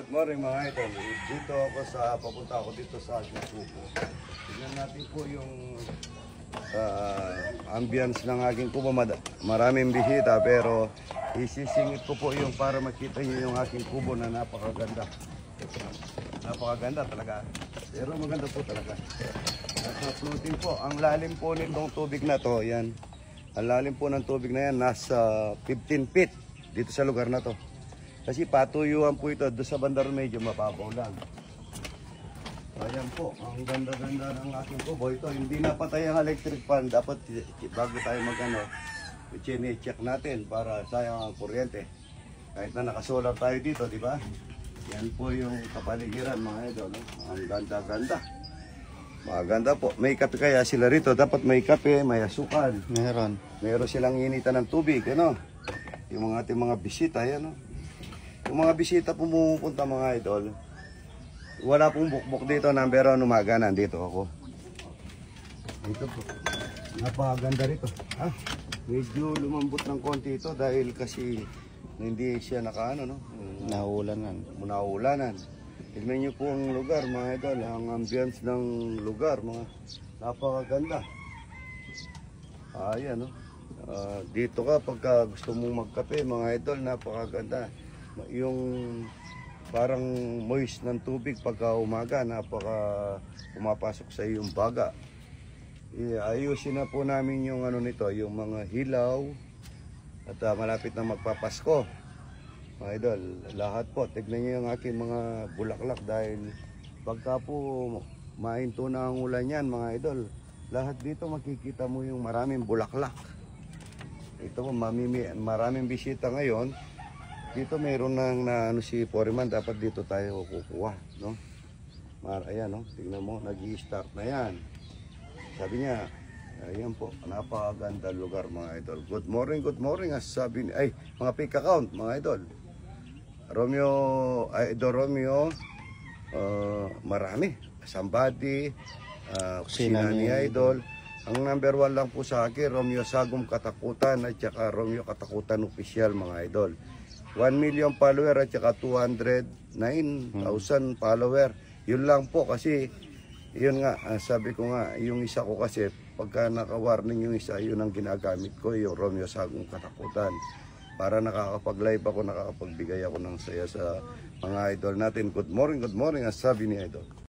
Good morning mga idol. Dito ako papunta ako dito sa aking kubo. Tignan natin po yung ambience ng aking kubo. Maraming bisita pero isisingit ko po yung para makita niyo yung aking kubo na napakaganda. Napakaganda talaga. Pero maganda po talaga. Nasa floating po. Ang lalim po nitong tubig na to, yan. Ang lalim po ng tubig na yan, nasa 15 feet dito sa lugar na to. Kasi patuyuan po ito, doon sa bandar medyo mababaw lang. Ayan po, ang ganda-ganda ng aking kubo. Ito, hindi na patay ang electric fan. Dapat bago tayo mag-ano, i-check natin para sayang ang kuryente. Kahit na nakasolar tayo dito, di ba? Yan po yung kapaligiran mga idol. No? Ang ganda-ganda. Maganda po. May kape kaya sila rito. Dapat may kape, may asukal. Meron. Meron silang initan ng tubig, ano? Yung mga ating mga bisita, yan, no? Yung mga bisita pumupunta mga idol, wala pong bukbok dito, number 1 umaga, nandito ako. Ito po, napakaganda rito. Ha? Medyo lumambot ng konti ito dahil kasi hindi siya nakaano, no? Naulanan. Tignan nyo po ang lugar mga idol, ang ambience ng lugar, mga napakaganda. Ayan, no? Dito ka pagka gusto mong magkape mga idol, napakaganda. Yung parang moist ng tubig pagka umaga, napaka pumapasok sa iyong baga. Ayusin na po namin yung ano nito, yung mga hilaw at malapit na magpapasko. Mga idol, lahat po, tignan niyo yung aking mga bulaklak dahil pagka po mahinto na ang ulan yan mga idol, lahat dito makikita mo yung maraming bulaklak. Ito po, maraming bisita ngayon. Dito mayroon nang na ano si Foreman, dapat dito tayo kukuha, no? Ayan, no? Tingnan mo, nag-i-start na yan. Sabi niya, ayan po, napakaganda lugar mga idol. Good morning, as sabi ni, mga pick account mga idol. Romeo, marami. Somebody, kusina ni idol. Ang number 1 lang po sa akin, Romeo Sagum Katakutan at saka Romeo Katakutan Official mga idol. 1 million follower at saka 209,000 follower. Yun lang po kasi, yun nga, sabi ko nga, yung isa ko kasi, pagka naka-warning yung isa, yun ang ginagamit ko, yung Romeo Sagum Katakutan. Para nakakapag-live ako, nakakapagbigay ako ng saya sa mga idol natin. Good morning, as sabi ni idol.